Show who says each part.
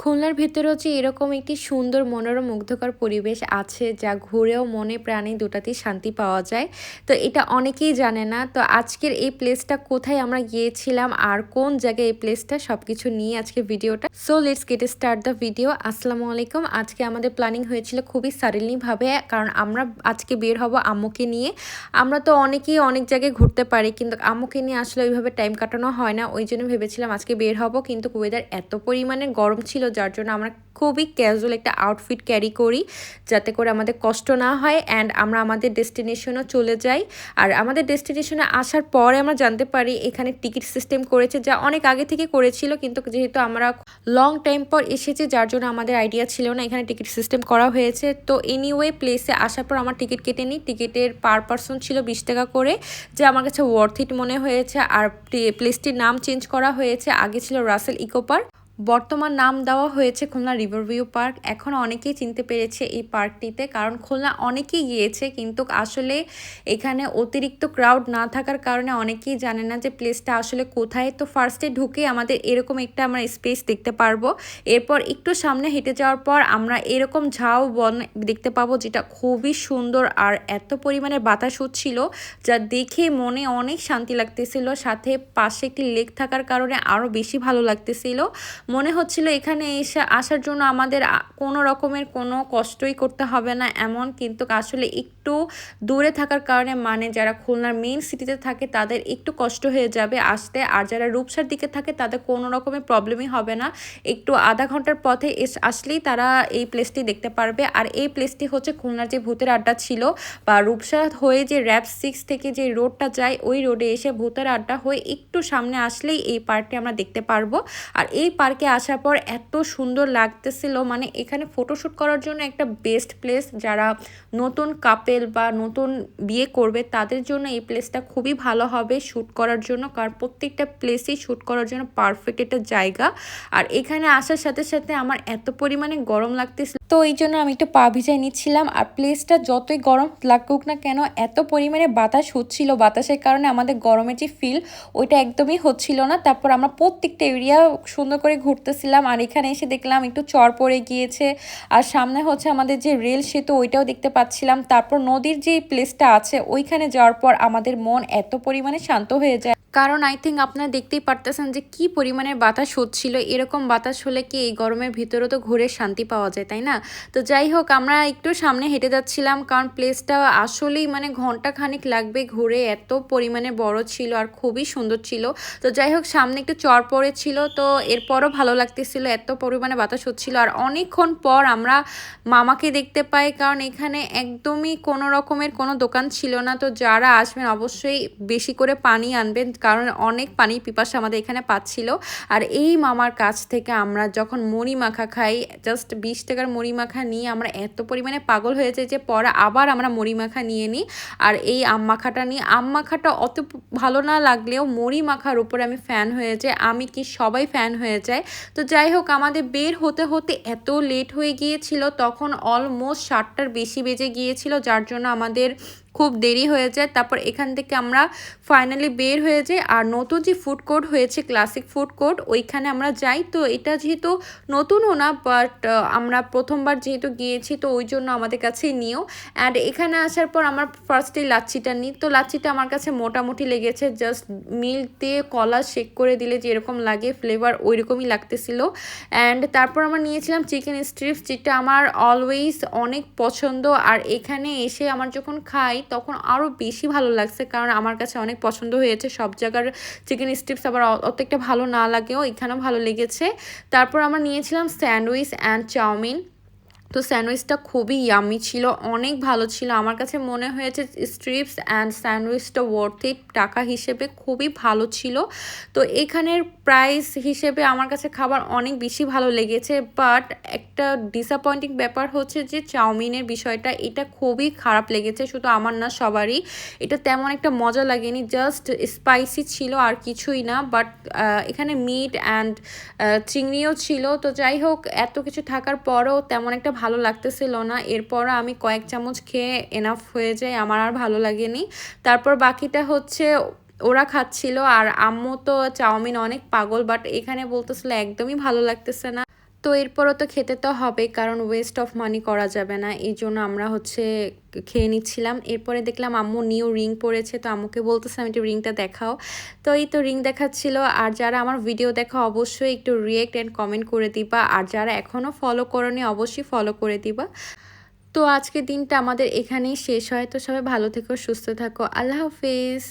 Speaker 1: খুলনার ভেতরেও যে এরকম একটি সুন্দর মনোরম মুগ্ধকর পরিবেশ আছে যা ঘুরেও মনে প্রাণে দুটাতেই শান্তি পাওয়া যায়। তো এটা অনেকেই জানে না। তো আজকের এই প্লেসটা কোথায় আমরা গিয়েছিলাম আর কোন জায়গায় এই প্লেসটা সবকিছু নিয়ে আজকে ভিডিওটা। So let's get start the video. আসসালামু আলাইকুম। আজকে আমাদের প্ল্যানিং হয়েছিল খুবই সাডেনলি ভাবে, কারণ আমরা আজকে বের হব আম্মুকে নিয়ে। আমরা তো অনেকেই অনেক জায়গায় ঘুরতে পারি, কিন্তু আম্মুকে নিয়ে আসলে ওইভাবে টাইম কাটানো হয় না। ওই জন্য ভেবেছিলাম আজকে বের হব, কিন্তু ওয়েদার এত পরিমাণে গরম ছিল যার জন্য আমরা খুবই ক্যাজুয়াল একটা আউটফিট ক্যারি করি যাতে করে আমাদের কষ্ট না হয় অ্যান্ড আমরা আমাদের ডেস্টিনেশনও চলে যাই। আর আমাদের ডেস্টিনেশনে আসার পরে আমরা জানতে পারি এখানে টিকিট সিস্টেম করেছে, যা অনেক আগে থেকে করেছিল, কিন্তু যেহেতু আমরা লং টাইম পর এসেছি যার জন্য আমাদের আইডিয়া ছিল না এখানে টিকিট সিস্টেম করা হয়েছে। তো এনিওয়ে প্লেসে আসার পর আমার টিকিট কেটে নিই। টিকিটের পার পারসন ছিল 20 টাকা করে, যা আমার কাছে ওয়ার্থ ইট মনে হয়েছে। আর প্লেসটির নাম চেঞ্জ করা হয়েছে, আগে ছিল রাসেল ইকো পার্ক, বর্তমান নাম দেওয়া হয়েছে খুলনা রিভারভিউ পার্ক। এখন অনেকেই চিনতে পেরেছে এই পার্কটিতে, কারণ খুলনা অনেকেই গিয়েছে, কিন্তু আসলে এখানে অতিরিক্ত ক্রাউড না থাকার কারণে অনেকেই জানে না যে প্লেসটা আসলে কোথায়। তো ফার্স্টে ঢুকে আমাদের এরকম একটা আমরা স্পেস দেখতে পারবো। এরপর একটু সামনে হেঁটে যাওয়ার পর আমরা এরকম ঝাউ বন দেখতে পাবো, যেটা খুবই সুন্দর আর এত পরিমাণে বাতাস হচ্ছিল যা দেখে মনে অনেক শান্তি লাগতেছিল। সাথে পাশে একটি লেক থাকার কারণে আরও বেশি ভালো লাগতেছিল। মনে হচ্ছিল এখানে এসে আসার জন্য আমাদের কোনো রকমের কোনো কষ্টই করতে হবে না এমন, কিন্তু আসলে একটু দূরে থাকার কারণে মানে যারা খুলনার মেইন সিটিতে থাকে তাদের একটু কষ্ট হয়ে যাবে আসতে, আর যারা রূপসার দিকে থাকে তাদের কোনো রকমের প্রবলেমই হবে না। একটু আধা ঘন্টার পথে আসলেই তারা এই প্লেসটি দেখতে পারবে। আর এই প্লেসটি হচ্ছে খুলনার যে ভূতের আড্ডা ছিল বা রূপসা হয়ে যে র্যাব 6 থেকে যে রোডটা যায় ওই রোডে এসে ভূতের আড্ডা হয়ে একটু সামনে আসলেই এই পার্কটি আমরা দেখতে পারবো। আর এই পার্কে আসার পর এত সুন্দর লাগতেছিল, মানে এখানে ফটোশ্যুট করার জন্য একটা বেস্ট প্লেস। যারা নতুন কাপেল বা নতুন বিয়ে করবে তাদের জন্য এই প্লেসটা খুবই ভালো হবে শ্যুট করার জন্য, কারণ প্রত্যেকটা প্লেসেই শ্যুট করার জন্য পারফেক্ট একটা জায়গা। আর এখানে আসার সাথে সাথে আমার এত পরিমাণে গরম লাগতেছিল, তো এই জন্য আমি একটু পা ভিজাই নিচ্ছিলাম। আর প্লেসটা যতই গরম লাগুক না কেন এত পরিমাণে বাতাস হচ্ছিল, বাতাসের কারণে আমাদের গরমের যে ফিল ওইটা একদমই হচ্ছিল না। তারপর আমরা প্রত্যেকটা এরিয়া সুন্দর করে ঘুরতেছিলাম। আর এখানে এসে দেখলাম একটু চর পড়ে গিয়েছে, আর সামনে হচ্ছে আমাদের যে রেল সেতু ওইটাও দেখতে পাচ্ছিলাম। তারপর নদীর যে প্লেসটা আছে ওইখানে যাওয়ার পর আমাদের মন এত পরিমাণে শান্ত হয়ে যায়, কারণ আই থিঙ্ক আপনারা দেখতেই পারতেছেন যে কি পরিমাণে বাতাস হচ্ছিল। এরকম বাতাস হলে কি এই গরমের ভিতরেও তো ঘুরে শান্তি পাওয়া যায়, তাই না? তো যাই হোক আমরা একটু সামনে হেঁটে যাচ্ছিলাম, কারণ প্লেসটা আসলেই মানে ঘন্টা খানিক লাগবে ঘুরে, এত পরিমাণে বড় ছিল আর খুবই সুন্দর ছিল। তো যাই হোক সামনে একটু চর পড়েছিল, তো এরপরও ভালো লাগতেছিল, এত পরিমাণে বাতাস হচ্ছিল। আর অনেকক্ষণ পর আমরা মামাকে দেখতে পাই, কারণ এখানে একদমই কোনো রকমের কোনো দোকান ছিল না। তো যারা আসবেন অবশ্যই বেশি করে পানি আনবেন, কারণ অনেক পানির পিপাসা আমাদের এখানে পাচ্ছিল। আর এই মামার কাছ থেকে আমরা যখন মুড়ি মাখা খাই, জাস্ট 20 টাকার মুড়ি মাখা নিয়ে আমরা এত পরিমাণে পাগল হয়ে যাই যে পরে আবার আমরা মুড়ি মাখা নিয়ে নিই। আর এই আম মাখাটা নিই, আম মাখাটা অত ভালো না লাগলেও মুড়ি মাখার উপরে আমি ফ্যান হয়ে যাই, আমি কি সবাই ফ্যান হয়ে যায়। তো যাই হোক আমাদের বের হতে হতে এত লেট হয়ে গিয়েছিল, তখন অলমোস্ট 7টার বেশি বেজে গিয়েছিল, যার জন্য আমাদের খুব দেরি হয়ে যায়। তারপর এখান থেকে আমরা ফাইনালি বের হয়ে যাই। আর নতুন যে ফুড কোর্ট হয়েছে ক্লাসিক ফুড কোর্ট ওইখানে আমরা যাই। তো এটা যেহেতু নতুনও না, বাট আমরা প্রথমবার যেহেতু গিয়েছি তো ওই জন্য আমাদের কাছেই নিও। অ্যান্ড এখানে আসার পর আমার ফার্স্টে লাচ্ছিটা নিই। তো লাচ্ছিটা আমার কাছে মোটামুটি লেগেছে, জাস্ট মিল্ক দিয়ে কলা শেক করে দিলে যেরকম লাগে ফ্লেভার ওই রকমই লাগতেছিল। অ্যান্ড তারপর আমরা নিয়েছিলাম চিকেন স্ট্রিপস, যেটা আমার অলওয়েজ অনেক পছন্দ। আর এখানে এসে আমার যখন খাই তখন আরও বেশি ভালো লাগছে, কারণ আমার কাছে অনেক পছন্দ হয়েছে। সব জায়গার চিকেন স্ট্রিপস আবার অত একটা ভালো না লাগেও এখানেও ভালো লেগেছে। তারপর আমরা নিয়েছিলাম স্যান্ডউইচ অ্যান্ড চাউমিন। তো স্যান্ডউইচটা খুবই ইয়ামি ছিল, অনেক ভালো ছিল। আমার কাছে মনে হয়েছে স্ট্রিপস অ্যান্ড স্যান্ডউইচটা ওয়ার্থ ইট, টাকা হিসেবে খুবই ভালো ছিল। তো এখানের প্রাইস হিসেবে আমার কাছে খাবার অনেক বেশি ভালো লেগেছে। বাট একটা ডিসঅ্যাপয়েন্টিং ব্যাপার হচ্ছে যে চাউমিনের বিষয়টা, এটা খুবই খারাপ লেগেছে, শুধু আমার না সবারই। এটা তেমন একটা মজা লাগেনি, জাস্ট স্পাইসি ছিল আর কিছুই না। বাট এখানে মিট অ্যান্ড চিংড়িও ছিল। তো যাই হোক এত কিছু থাকার পরেও তেমন একটা ভালো লাগতেছিল না। এরপরও আমি কয়েক চামচ খেয়ে এনাফ হয়ে যায়, আমার আর ভালো লাগেনি। তারপর বাকিটা হচ্ছে ওরা খাচ্ছিল, আর আম্মু তো চাউমিন অনেক পাগল, বাট এখানে বলতেছিল একদমই ভালো লাগতেছে না। তো এরপরও তো খেতে তো হবে, কারণ ওয়েস্ট অফ মানি করা যাবে না। এই জন্য আমরা হচ্ছে খেয়ে নিচ্ছিলাম। এরপরে দেখলাম আম্মু নিউ রিং পরেছে, তো আম্মুকে বলতেছিলাম একটু রিংটা দেখাও। তো এই তো রিং দেখাচ্ছিল। আর যারা আমার ভিডিও দেখো অবশ্যই একটু রিয়েক্ট অ্যান্ড কমেন্ট করে দিবা, আর যারা এখনও ফলো করোনি অবশ্যই ফলো করে দিবা। তো আজকের দিনটা আমাদের এখানেই শেষ হয়। তো সবাই ভালো থেকো, সুস্থ থাকো, আল্লাহ হাফেজ।